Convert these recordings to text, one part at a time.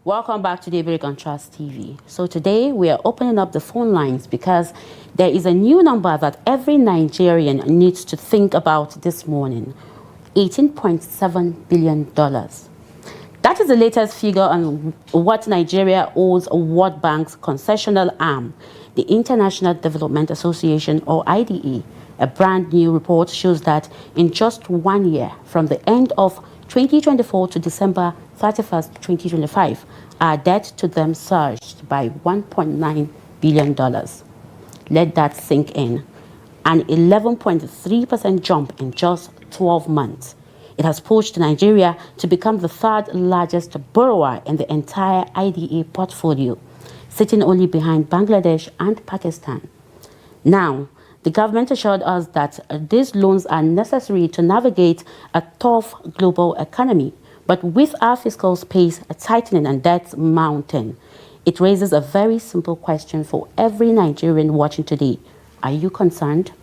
Welcome back to Daybreak on Trust TV. So today we are opening up the phone lines because there is a new number that every Nigerian needs to think about this morning. $18.7 billion. That is the latest figure on what Nigeria owes World Bank's concessional arm, the International Development Association, or IDA. A brand new report shows that in just 1 year, from the end of 2024 to December 31st, 2025, our debt to them surged by $1.9 billion. Let that sink in. An 11.3% jump in just 12 months. It has pushed Nigeria to become the third largest borrower in the entire IDA portfolio, sitting only behind Bangladesh and Pakistan. Now, the government assured us that these loans are necessary to navigate a tough global economy. But with our fiscal space tightening and debt mounting, it raises a very simple question for every Nigerian watching today. Are you concerned?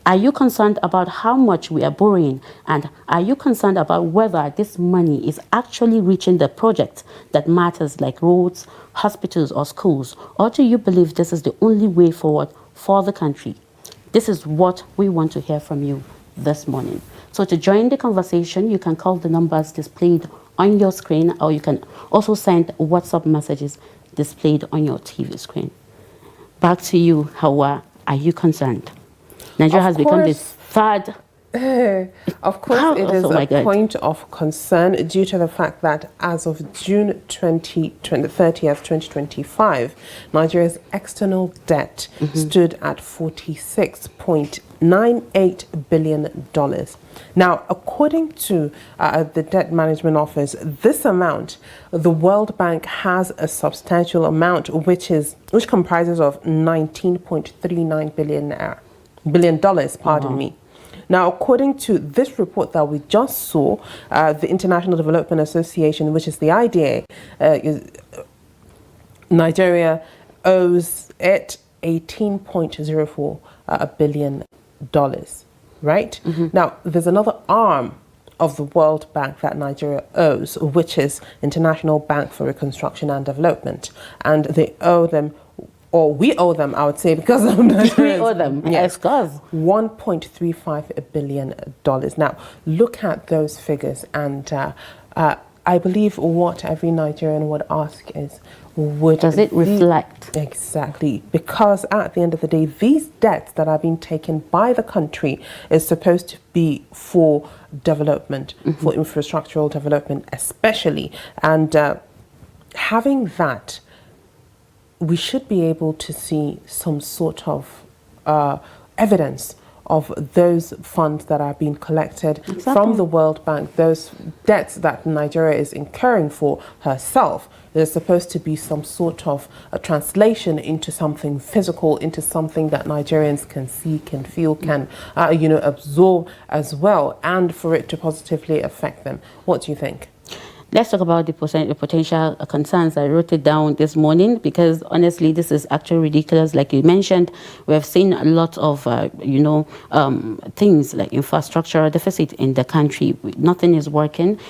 Are you concerned about how much we are borrowing? And are you concerned about whether this money is actually reaching the projects that matters, like roads, hospitals, or schools? Or do you believe this is the only way forward for the country? This is what we want to hear from you this morning. So to join the conversation, you can call the numbers displayed on your screen, or you can also send WhatsApp messages displayed on your TV screen. Back to you, Hauwa. Are you concerned? Nigeria has become the third. Of course, it is a point of concern due to the fact that as of June 30th, 2025, Nigeria's external debt stood at $46.98 billion. Now, according to the Debt Management Office, this amount, the World Bank has a substantial amount, which comprises of $19.39 billion, pardon me. Now, according to this report that we just saw, the International Development Association, which is the IDA, Nigeria owes it $18.04 billion, right? Now, there's another arm of the World Bank that Nigeria owes, which is International Bank for Reconstruction and Development, and they owe them, or we owe them, I would say, because of Nigerians. We owe them, yes, $1.35 billion. Now, look at those figures, and I believe what every Nigerian would ask is, does it reflect? Exactly, because at the end of the day, these debts that are being taken by the country is supposed to be for development, for infrastructural development especially, and having that, we should be able to see some sort of evidence of those funds that are being collected from the World Bank, those debts that Nigeria is incurring for herself. There's supposed to be some sort of a translation into something physical, into something that Nigerians can see, can feel, can absorb as well, and for it to positively affect them. What do you think? Let's talk about the potential concerns. I wrote it down this morning because honestly, this is actually ridiculous. Like you mentioned, we have seen a lot of, things like infrastructural deficit in the country. Nothing is working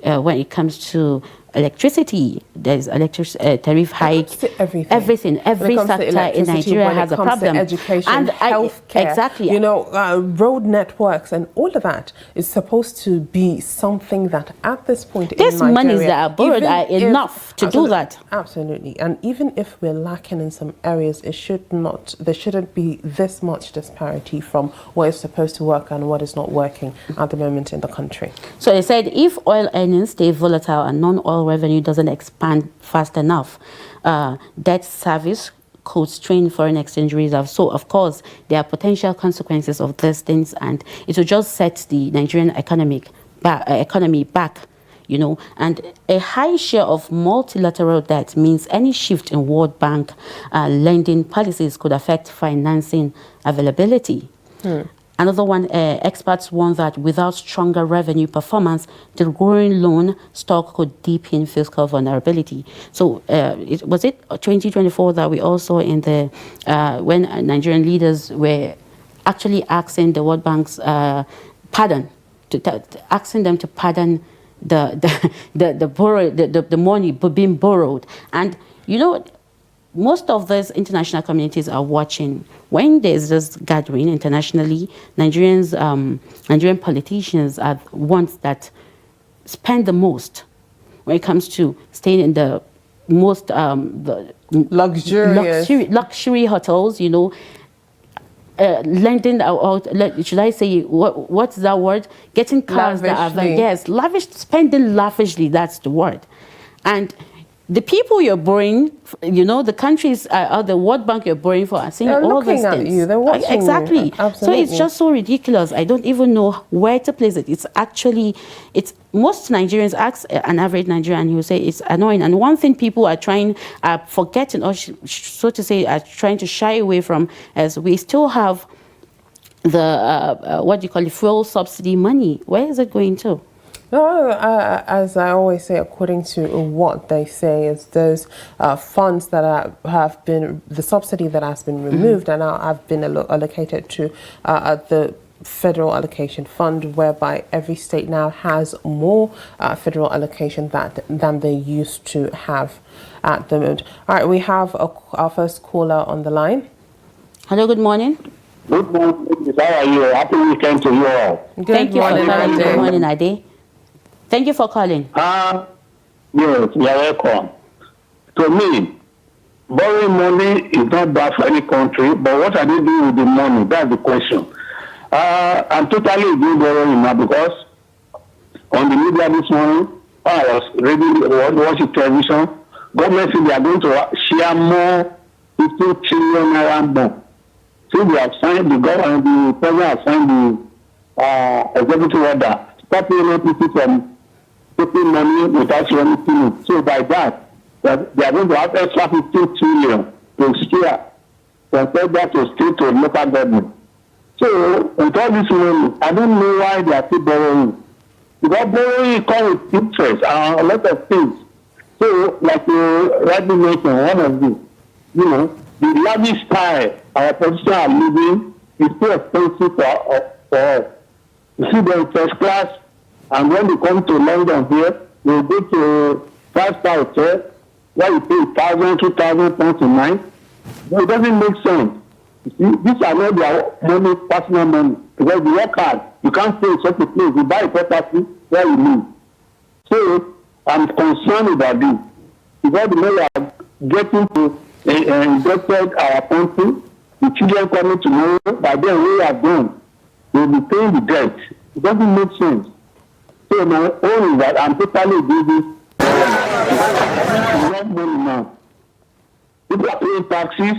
when it comes to electricity. There's tariff hike. Everything. Every sector in Nigeria has a problem. Education, and healthcare, exactly. Road networks and all of that is supposed to be something that at this point these in Nigeria, monies that are borrowed are enough to do that. Absolutely. And even if we're lacking in some areas, there shouldn't be this much disparity from what is supposed to work and what is not working at the moment in the country. So they said if oil earnings stay volatile and non-oil revenue doesn't expand fast enough, debt service could strain foreign exchange reserves. So, of course, there are potential consequences of these things, and it will just set the Nigerian economy back, And a high share of multilateral debt means any shift in World Bank lending policies could affect financing availability. Another one, experts warn that without stronger revenue performance, the growing loan stock could deepen fiscal vulnerability. So was it 2024 that we also in the, when Nigerian leaders were actually asking the World Bank's pardon, asking them to pardon the money being borrowed. And most of these international communities are watching. When there's this gathering internationally, Nigerian politicians are ones that spend the most when it comes to staying in the most luxury hotels, lending out, should I say, what's that word? Getting cars lavish, spending lavishly, that's the word. And the people you're borrowing, the countries, the World Bank you're borrowing for are seeing all these things. You. They're watching exactly. You. Absolutely. So it's just so ridiculous. I don't even know where to place it. It's most Nigerians ask an average Nigerian, who say it's annoying. And one thing people are forgetting, or so to say, are trying to shy away from, is we still have the fuel subsidy money. Where is it going to? No, as I always say, according to what they say, is those funds that have been, the subsidy that has been removed and now have been allocated to the federal allocation fund, whereby every state now has more federal allocation than they used to have at the moment. All right, we have our first caller on the line. Hello, good morning. Good morning. How are you? Happy weekend to you all. Thank you for calling. Good morning, Ade. Thank you for calling. Yes, you're welcome. To me, borrowing money is not bad for any country, but what are they doing with the money? That's the question. I'm totally against borrowing now, because on the media this morning, I was watching television. Government said they are going to share more 15 trillion naira more. So they have signed, the president has signed the executive order, stop paying people from taking money without anything. So by that, they are going to have extra 15 trillion to share from federal to state to local government. So with all this money, I don't know why they are still borrowing. Because borrowing comes with interest and a lot of things. So like you rightly mentioned, one of the, the lavish style our politicians are living is too expensive for us. You see them first class, and when they come to London here, they go to 5-star hotel where you pay 1,000, 2,000 pounds a night. No, it doesn't make sense. You see, these are not their money, personal money. Because you work hard, you can't stay in such a place. You buy a property where you live. So I'm concerned about this. Because the money are getting to invested our country, the children coming tomorrow, by then we are done. They will be paying the debt. It doesn't make sense. So my own is that I'm totally busy. We want money now. People are paying taxes,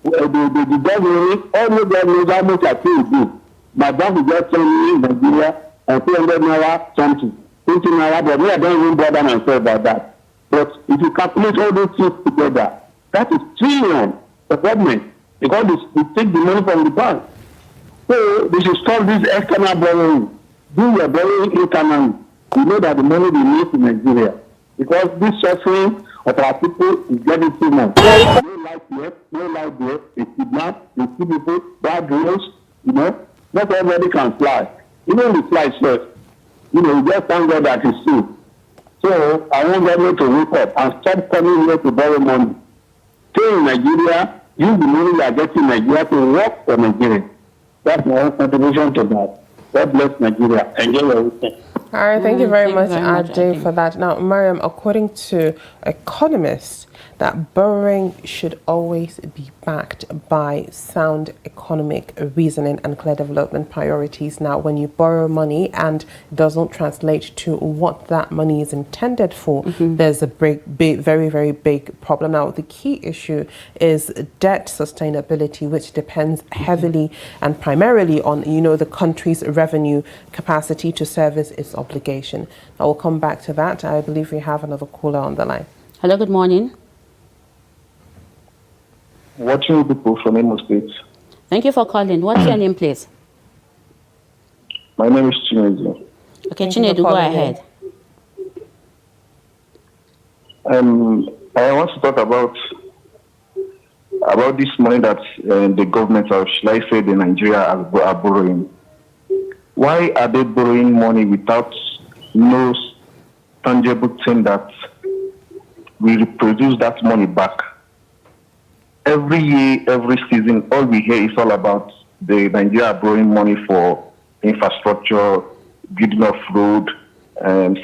they deduct money, all nobody knows how much I pay a day. My bank will just send me in Nigeria and 200 naira something, 20 naira, but me, I don't even bother myself about that. But if you calculate all those things together, that is trillion for government, because they take the money from the bank. So they should stop this external borrowing. Do your borrowing internally. You know that the money they need in Nigeria. Because this suffering of our people is getting too much. No life here, no life there. They kidnap, they kill people, bad roads, not everybody can fly. Even the fly first, you just thank God that it's safe. So I want government to wake up and stop coming here to borrow money. Stay in Nigeria, use the money they are getting in Nigeria to work for Nigeria. That's my own contribution to that. God bless Nigeria. Enjoy your weekend. All right, thank you very much, Ade, for that. Now, Mariam, according to economists, that borrowing should always be backed by sound economic reasoning and clear development priorities. Now, when you borrow money and it doesn't translate to what that money is intended for, there's a very, very big problem. Now, the key issue is debt sustainability, which depends heavily and primarily on, the country's revenue capacity to service its obligation. I will come back to that. I believe we have another caller on the line. Hello, good morning. Watching people from Imo State. Thank you for calling. What's your name, please? My name is Chinedu. Okay, Chinedu, go ahead. I want to talk about this money that the government, or should I say the Nigeria, are borrowing. Why are they borrowing money without no tangible thing that we reproduce that money back. Every year, every season, all we hear is all about the Nigeria borrowing money for infrastructure, building of road,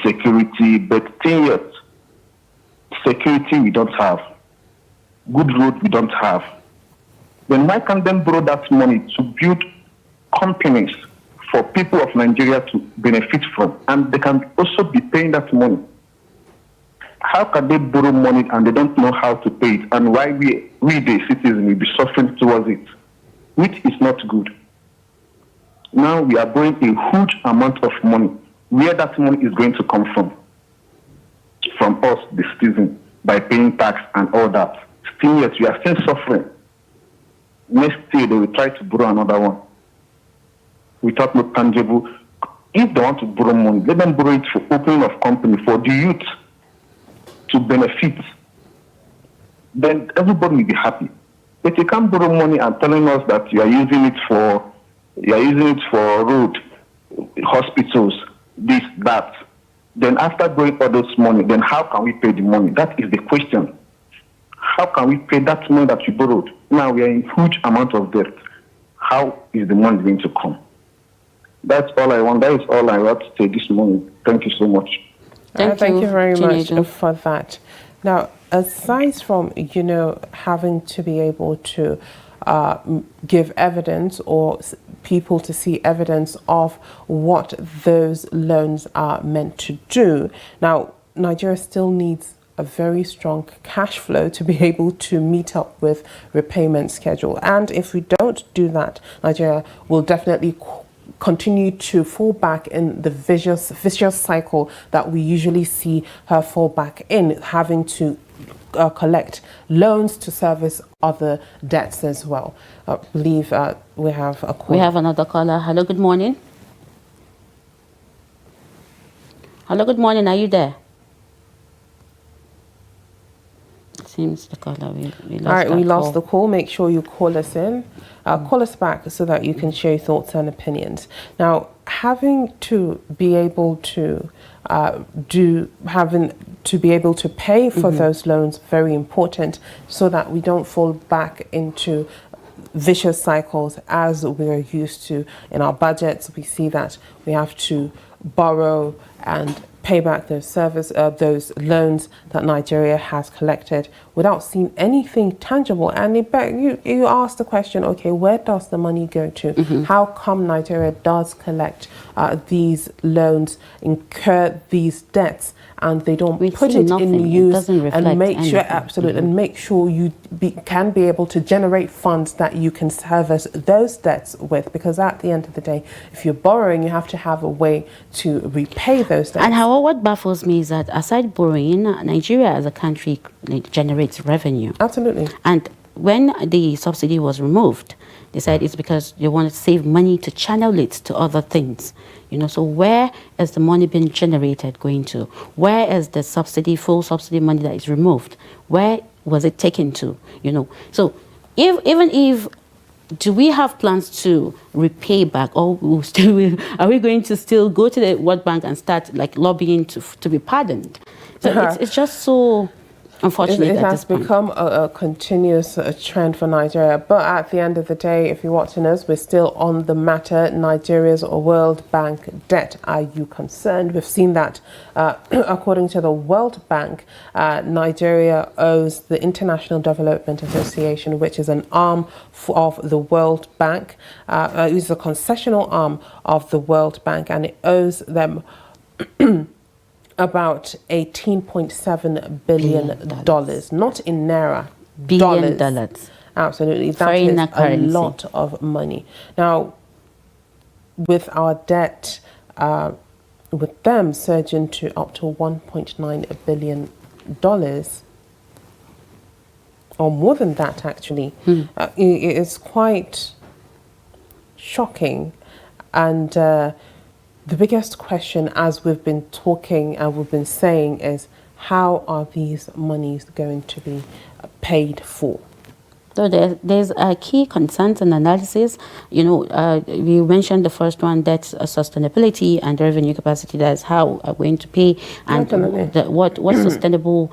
security, but 10 years, security we don't have. Good road we don't have. Then why can't they borrow that money to build companies for people of Nigeria to benefit from? And they can also be paying that money. How can they borrow money and they don't know how to pay it? And why we the citizens, will be suffering towards it, which is not good. Now we are borrowing a huge amount of money. Where that money is going to come from? From us, the citizens, by paying tax and all that. Still yet, we are still suffering. Next year, they will try to borrow another one without no tangible. If they want to borrow money, let them borrow it for opening of company, for the youth to benefit. Then everybody will be happy. But you can't borrow money and telling us that you are using it for road, hospitals, this, that. Then after borrowing all those money, then how can we pay the money? That is the question. How can we pay that money that you borrowed? Now we are in huge amount of debt. How is the money going to come? That's all I want. That is all I want to say this morning. Thank you so much. Thank you very Chinedu. much for that. Now, aside from, having to be able to give evidence or people to see evidence of what those loans are meant to do, now, Nigeria still needs a very strong cash flow to be able to meet up with repayment schedule. And if we don't do that, Nigeria will definitely continue to fall back in the vicious cycle that we usually see her fall back in, having to collect loans to service other debts as well. I believe we have a call. We have another caller. Hello, good morning. Hello, good morning. Are you there? It seems the caller, we lost. All right, that we lost call. the call. Make sure you call us in. Call us back so that you can share your thoughts and opinions. Now, having to be able to be able to pay for those loans, very important, so that we don't fall back into vicious cycles as we are used to in our budgets. We see that we have to borrow and pay back those loans that Nigeria has collected without seeing anything tangible. And you ask the question, okay, where does the money go to? How come Nigeria does collect these loans, incur these debts, and they don't put it in use and make sure, absolutely, and make sure you can be able to generate funds that you can service those debts with? Because at the end of the day, if you're borrowing, you have to have a way to repay those debts. And what baffles me is that aside borrowing, Nigeria as a country generates revenue. Absolutely. And when the subsidy was removed, they said it's because they want to save money to channel it to other things. So where is the money being generated going to? Where is the full subsidy money that is removed? Where was it taken to? So even if do we have plans to repay back, or are we going to still go to the World Bank and start lobbying to be pardoned? So it's just so unfortunate. It has become a continuous trend for Nigeria. But at the end of the day, if you're watching us, we're still on the matter. Nigeria's World Bank debt. Are you concerned? We've seen that according to the World Bank, Nigeria owes the International Development Association, which is an arm of the World Bank. It is a concessional arm of the World Bank, and it owes them about $18.7 billion, not in naira, dollars. Absolutely, that is a lot of money. Now, with our debt, with them surging to up to $1.9 billion, or more than that, actually, it is quite shocking. And the biggest question, as we've been talking and we've been saying, is how are these monies going to be paid for? So there's key concerns and analysis. We mentioned the first one, that's sustainability and revenue capacity. That's how are going to pay, and what sustainable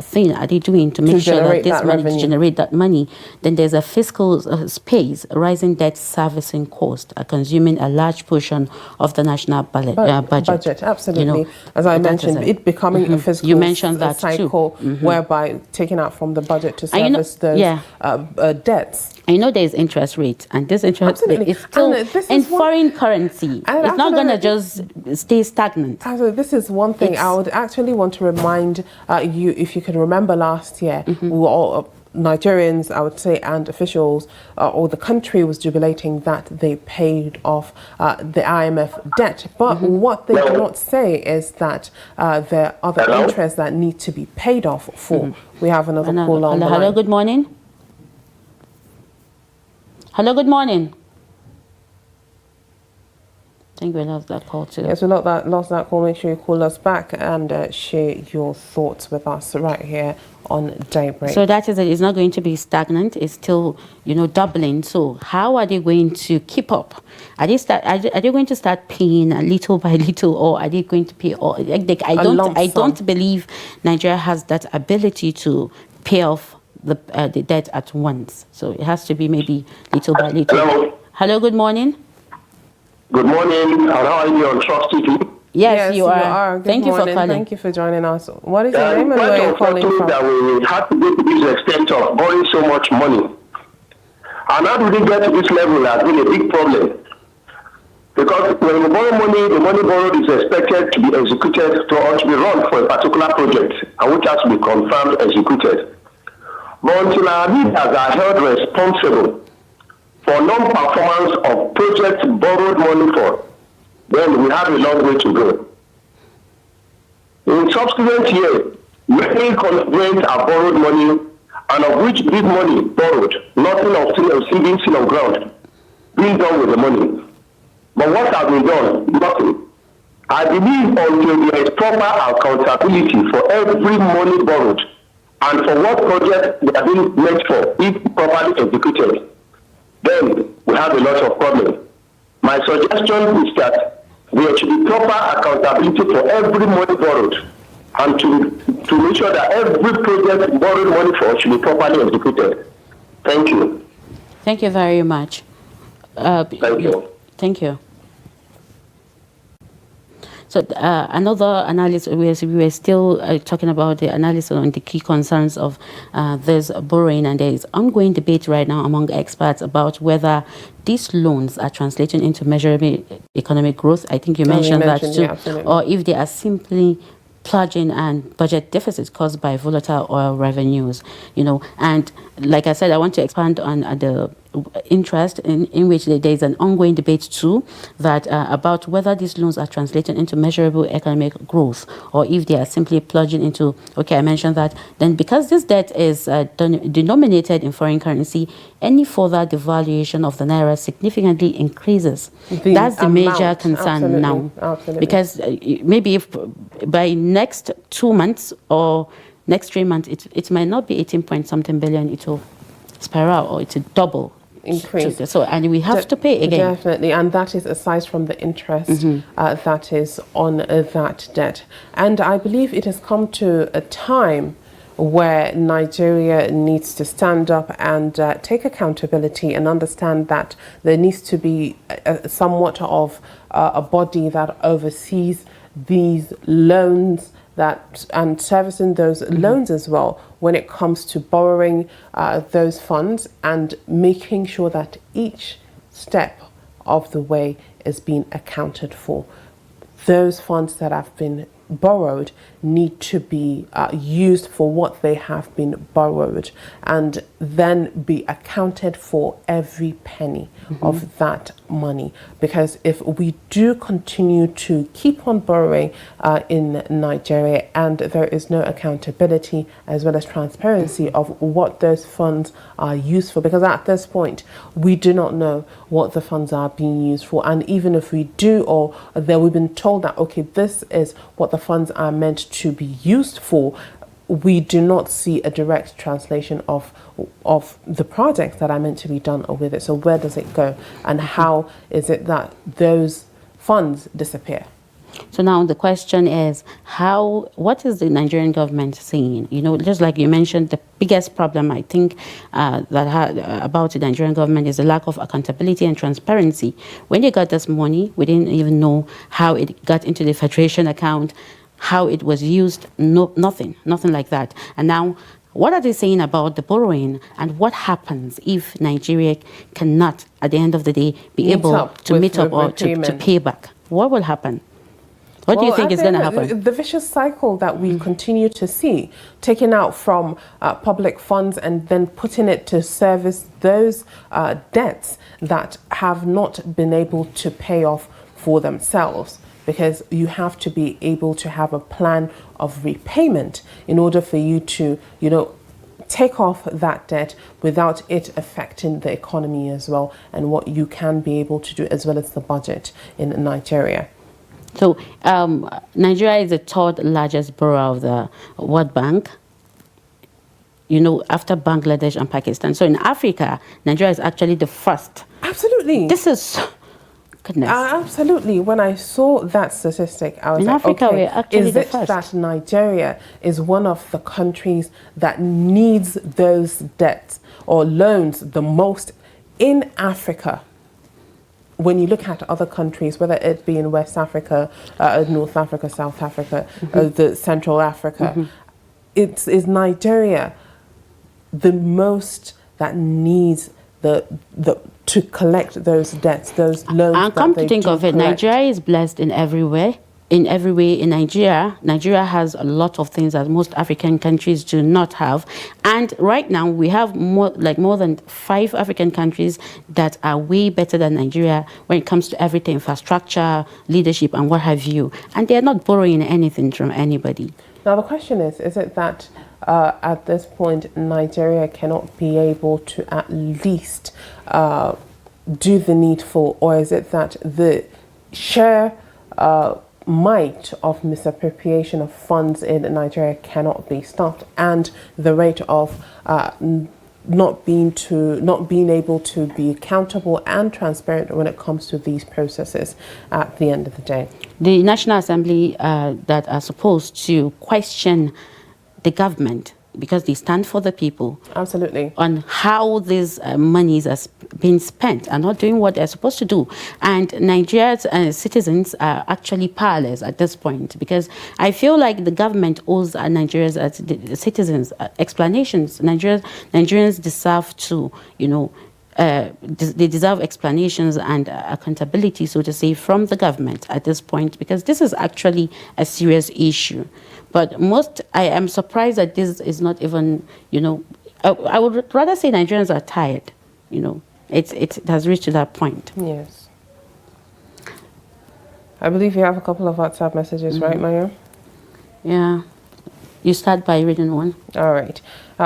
thing are they doing to make sure that this money to generate that money. Then there's a fiscal space, rising debt servicing cost, consuming a large portion of the national budget. Absolutely. As I mentioned, it becoming a fiscal cycle, whereby taking out from the budget to service those debts. There's interest rate, and this interest rate is still in foreign currency. It's not going to just stay stagnant. So this is one thing I would actually want to remind you, if you can remember last year, we were all Nigerians, I would say, and officials, or the country was jubilating that they paid off the IMF debt. But what they do not say is that there are other interests that need to be paid off for. We have another call on the line. Hello, good morning. Hello, good morning. I think we lost that call too. Yes, we lost that call. Make sure you call us back and share your thoughts with us right here on Daybreak. So that is it. It's not going to be stagnant. It's still, doubling. So how are they going to keep up? Are they going to start paying little by little, or are they going to pay all? I don't believe Nigeria has that ability to pay off the debt at once. So it has to be maybe little by little. Hello, good morning. Good morning. How are you on Trust TV? Yes, you are. Thank you for calling. Thank you for joining us. What is your name and where are you calling from? That we had to go to this extent of borrowing so much money. And how did we get to this level has been a big problem. Because when we borrow money, the money borrowed is expected to be executed or to be run for a particular project, and which has to be confirmed executed. But until our leaders are held responsible for non-performance of projects borrowed money for, then we have a long way to go. In subsequent years, many constituents are borrowed money, and of which this money borrowed, nothing of being seen on ground, being done with the money. But what has been done? Nothing. I believe until there is proper accountability for every money borrowed and for what project they are being meant for, if properly executed, then we have a lot of problems. My suggestion is that there should be proper accountability for every money borrowed, and to make sure that every project borrowed money for should be properly executed. Thank you. Thank you very much. Thank you. Thank you. So another analysis, we were still talking about the analysis on the key concerns of this borrowing, and there is ongoing debate right now among experts about whether these loans are translating into measurable economic growth. I think you mentioned that too. Yeah, or if they are simply plunging and budget deficits caused by volatile oil revenues, and like I said, I want to expand on the interest in which there is an ongoing debate too, that about whether these loans are translated into measurable economic growth, or if they are simply plunging into, I mentioned that, then because this debt is denominated in foreign currency, any further devaluation of the naira significantly increases. That's the major concern now. Absolutely. Because maybe if by next 2 months or next 3 months, it might not be 18 point something billion, it will spiral or it will double. Increase. So, and we have to pay again. Definitely, and that is aside from the interest that is on that debt. And I believe it has come to a time where Nigeria needs to stand up and take accountability and understand that there needs to be somewhat of a body that oversees these loans and servicing those loans as well, when it comes to borrowing those funds and making sure that each step of the way is being accounted for. Those funds that have been borrowed need to be used for what they have been borrowed, and then be accounted for every penny of that money. Because if we do continue to keep on borrowing in Nigeria, and there is no accountability as well as transparency of what those funds are used for, because at this point we do not know what the funds are being used for, and even if we do, or that we've been told that this is what the funds are meant to be used for, we do not see a direct translation of the projects that are meant to be done with it. So where does it go, and how is it that those funds disappear? So now the question is, what is the Nigerian government saying? You know, just like you mentioned, the biggest problem I think about the Nigerian government is the lack of accountability and transparency. When they got this money, we didn't even know how it got into the Federation account, how it was used, nothing like that. And now, what are they saying about the borrowing, and what happens if Nigeria cannot, at the end of the day, be able to meet up or to pay back? What will happen? What do you think is going to happen? The vicious cycle that we continue to see, taken out from public funds and then putting it to service those debts that have not been able to pay off for themselves. Because you have to be able to have a plan of repayment in order for you to, take off that debt without it affecting the economy as well, and what you can be able to do, as well as the budget in Nigeria. So Nigeria is the third largest borrower of the World Bank, after Bangladesh and Pakistan. So in Africa, Nigeria is actually the first. Absolutely. This is goodness. Absolutely. When I saw that statistic, I was in like, Africa, okay, we're actually the first. That Nigeria is one of the countries that needs those debts or loans the most in Africa? When you look at other countries, whether it be in West Africa, North Africa, South Africa, the Central Africa, is Nigeria the most that needs to collect those debts, those loans. And come to think of it, Nigeria is blessed in every way. In every way, in Nigeria has a lot of things that most African countries do not have. And right now, we have more than 5 African countries that are way better than Nigeria when it comes to everything, infrastructure, leadership, and what have you. And they're not borrowing anything from anybody. Now, the question is it that at this point, Nigeria cannot be able to at least do the needful, or is it that the sheer might of misappropriation of funds in Nigeria cannot be stopped, and the rate of not being able to be accountable and transparent when it comes to these processes at the end of the day? The National Assembly that are supposed to question the government, because they stand for the people. Absolutely. On how these monies are being spent and not doing what they're supposed to do. And Nigeria's citizens are actually powerless at this point, because I feel like the government owes Nigeria's citizens explanations. Nigerians deserve to, they deserve explanations and accountability, so to say, from the government at this point, because this is actually a serious issue. But I am surprised that this is not even, I would rather say Nigerians are tired, It has reached to that point. Yes. I believe you have a couple of WhatsApp messages, right, Maya? Yeah. You start by reading one. All right.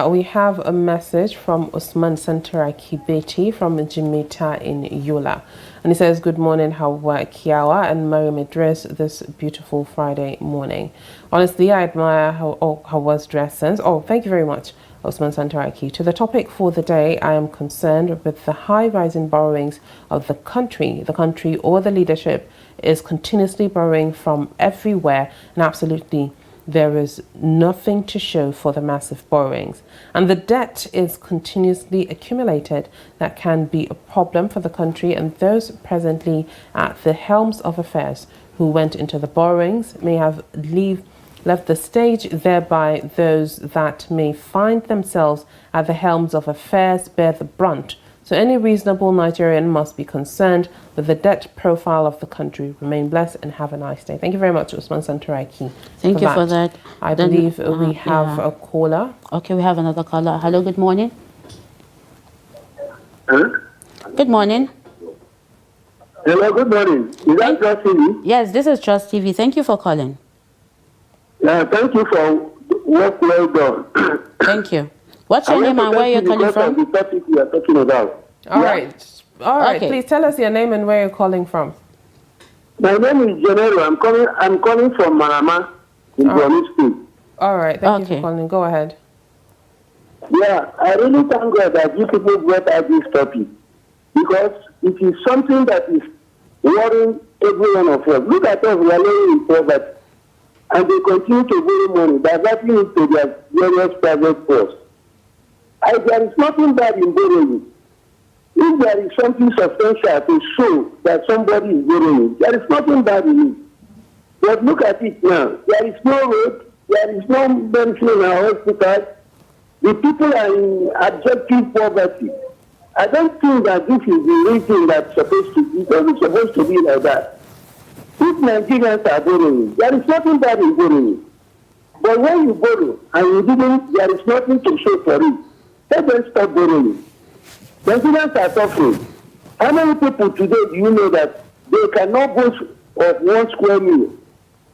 We have a message from Usman Santaraki Beti from Jimita in Yola. And he says, good morning, Hauwa, Kiyawa, and Mariam Idris this beautiful Friday morning. Honestly, I admire Hauwa's dress sense. Oh, thank you very much, Usman Santaraki. To the topic for the day, I am concerned with the high rising borrowings of the country. The country or the leadership is continuously borrowing from everywhere, and absolutely there is nothing to show for the massive borrowings. And the debt is continuously accumulated. That can be a problem for the country, and those presently at the helms of affairs who went into the borrowings may have left the stage, thereby those that may find themselves at the helms of affairs bear the brunt. So any reasonable Nigerian must be concerned with the debt profile of the country. Remain blessed and have a nice day. Thank you very much, Usman Santaraki. Thank you for that. I believe we have a caller. Okay, we have another caller. Hello, good morning. Huh? Good morning. Hello, good morning. Is that Trust TV? Yes, this is Trust TV. Thank you for calling. Thank you for work well done. Thank you. What's your name and where you're calling from? The topic we are talking about. All right. Okay. Please tell us your name and where you're calling from. My name is General. I'm calling from Manama in Borno State. All right, thank you Okay. for calling. Go ahead. Yeah, I really thank God that you people brought out this topic because it is something that is worrying every one of us. Look at us, we are living in poverty, and they continue to borrow money, diverting it to their various private courts. There is nothing bad in borrowing. If there is something substantial to show that somebody is borrowing, there is nothing bad in it. But look at it now. There is no road, there is no medicine in our hospital. The people are in abject poverty. I don't think that this is the reason that's supposed to be. It isn't supposed to be like that. If Nigerians are borrowing, there is nothing bad in borrowing. But when you borrow and you didn't, there is nothing to show for it. Let them stop borrowing. Nigerians are suffering. How many people today do you know that they cannot boast of 1 square meal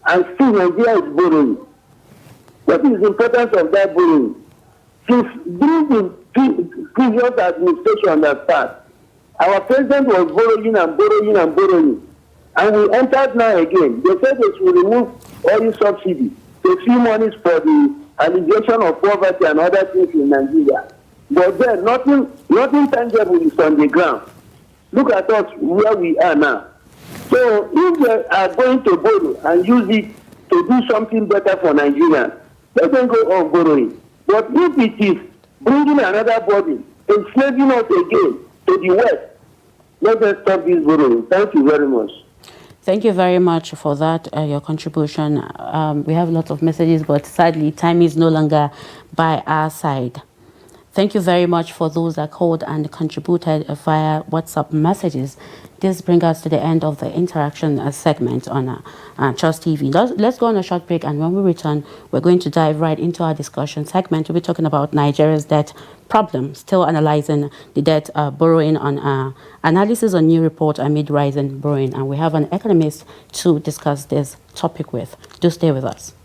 and still Nigeria is borrowing? What is the importance of that borrowing? Since during the previous administration that passed, our president was borrowing and borrowing and borrowing. And we entered now again. They said they should remove all the subsidies to see monies for the alleviation of poverty and other things in Nigeria. But then nothing tangible is on the ground. Look at us where we are now. So if they are going to borrow and use it to do something better for Nigerians, let them go on borrowing. But if it is bringing another body, enslaving us again to the West, let us stop this borrowing. Thank you very much. Thank you very much for that, your contribution. We have a lot of messages, but sadly, time is no longer by our side. Thank you very much for those that called and contributed via WhatsApp messages. This brings us to the end of the interaction segment on Trust TV. Let's go on a short break, and when we return, we're going to dive right into our discussion segment. We'll be talking about Nigeria's debt problem, still analyzing the debt borrowing on analysis on new report amid rising borrowing. And we have an economist to discuss this topic with. Do stay with us.